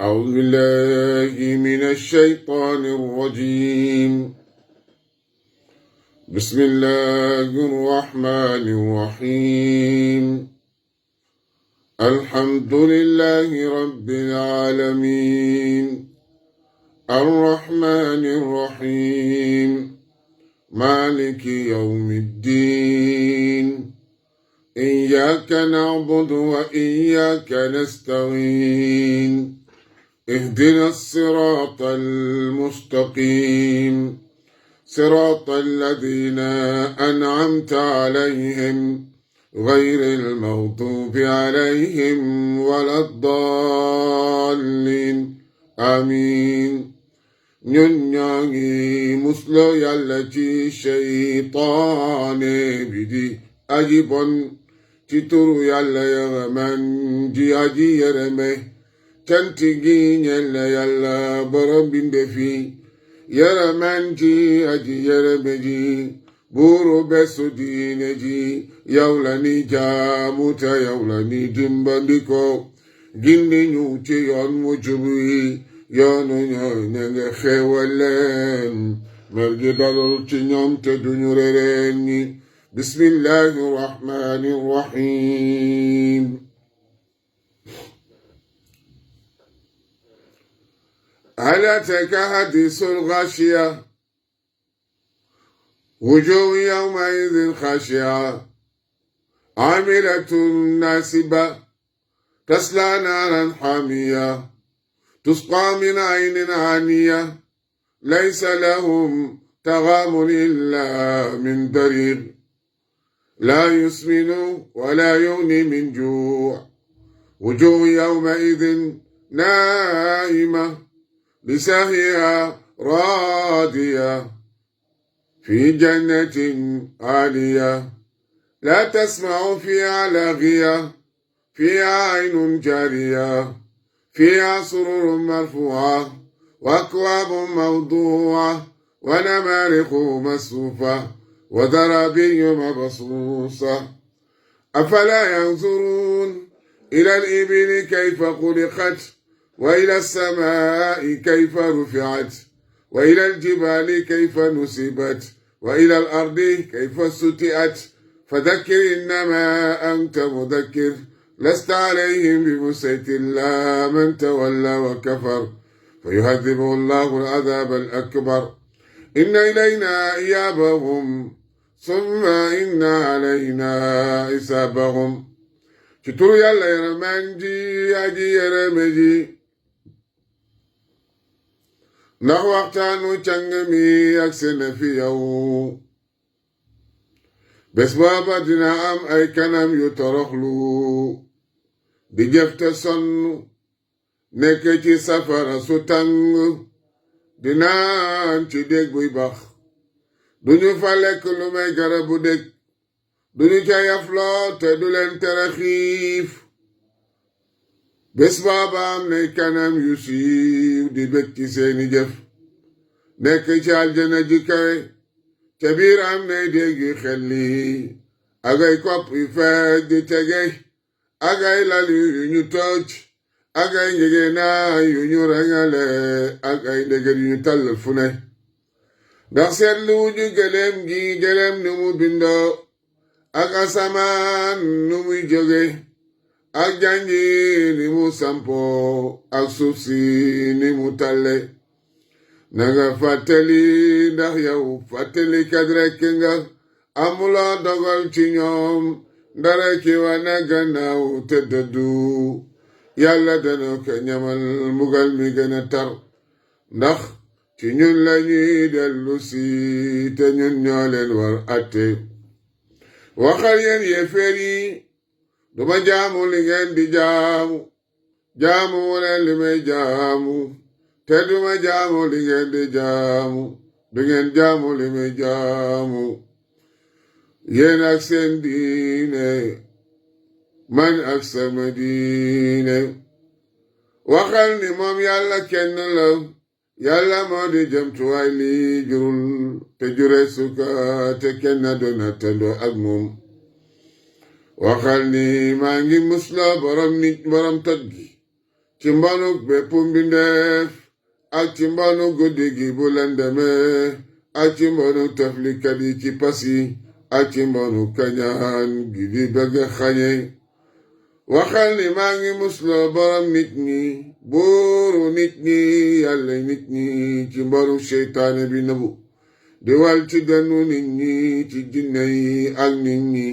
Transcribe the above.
أعوذ بالله من الشيطان الرجيم. بسم الله الرحمن الرحيم. الحمد لله رب العالمين، الرحمن الرحيم، مالك يوم الدين. إياك نعبد وإياك نستعين. اهدنا الصراط المستقيم، صراط الذين أنعمت عليهم غير المغضوب عليهم ولا الضالين. آمين. ñun ñaa ngi muslo yàlla ci seytaane bi di aji bon, ci turu yàlla yërëman ji aji yërëme. cant gi ñeel na yàlla borom bindeefi, yërëman ji aji yërëme ji, buuru besu diine ji. yow la ni jaamu te yow la ni dimbandiko, gindi ñu ci yoon mu jub yi, yoonu ñooy ne nga xéewal leen, mer gi dalul ci ñoom te duñu rereen ñi. bismillahi rahmani rahim. هل أتاك حديث الغاشية؟ وجوه يومئذ خاشعة عاملة ناصبة تصلى نارا حامية تسقى من عين آنية ليس لهم طعام إلا من ضريع لا يسمن ولا يغني من جوع. وجوه يومئذ نائمة لسعيها راضية في جنة عالية لا تسمع فيها لاغية فيها عين جارية فيها سرر مرفوعة وأكواب موضوعة ونمارق مصفوفة وزرابي مبثوثة. أفلا ينظرون إلى الإبل كيف خلقت وإلى السماء كيف رفعت وإلى الجبال كيف نصبت وإلى الأرض كيف سطحت. فذكر إنما أنت مذكر لست عليهم بمسيطر إلا من تولى وكفر فيهذبه الله العذاب الأكبر. إن إلينا إيابهم ثم إن علينا حسابهم. ci turu yàlla yërëman ji aji yërëme ji. ndax waxtaanu càng mi ak seen fi yow, bés booba dina am ay kanam yu toroxlu di jëf te sonn, nekk ci safara su tàng di naan ci dég buy bax. duñu fa lekk lu may garabu dég, duñu ca yafloo te du leen tere xiif. bés booba am nay kanam yu siiw di bég ci seeni jëf, nekk ci aljana ji kawe. ca biir am nay dég yu xelli ak ay kopp yu fees di tege, ak ay lal yu ñu toj, ak ay njëgënaay yu ñu rangale, ak ay ndegel yu ñu tàllal fu ne. ndax seetlu wuñu gëléem gi gëléem ni mu bindoo, ak asamaan nu muy jóge, ak janji ni mu sampoo, ak suuf si ni mu talle. na nga fàttali ndax yow fàttalikat rekk nga, amuloo dogal ci ñoom ndara ki wana gannaaw te dëddu. yàlla dana ko ñamal mbugal mi gën a tar, ndax ci ñun lañuy dellu si te ñun ñoo leen war atte. waxal yéen yéeféer yi, duma jaamu li ngeen di jaamu, jaamu leen li may jaamu, te duma jaamu li ngeen di jaamu, du ngeen jaamu li may jaamu. yéen ak seen diine, man ak sama diine. waxal ni moom yàlla kenn la, yàlla moo di jëmtuwaay lii jurul te jure suka, te kenn doona tandoo ak moom. waxal ni maa ngi musla borom nit borom toj gi ci mbonuk bépp mbindeef ak ci mbonu guddi gi bu lëndëmee ak ci mbonu taflikat yi ci pas yi ak ci mbonu kañaan gi di bëgg xañe waxal ni maa ngi musloo borom nit ñi buuru nit ñi yàlla nit ñi ci mbonu seytaane bi nëbu di wal ci dënnu nit ñi ci jinne yi ak nit ñi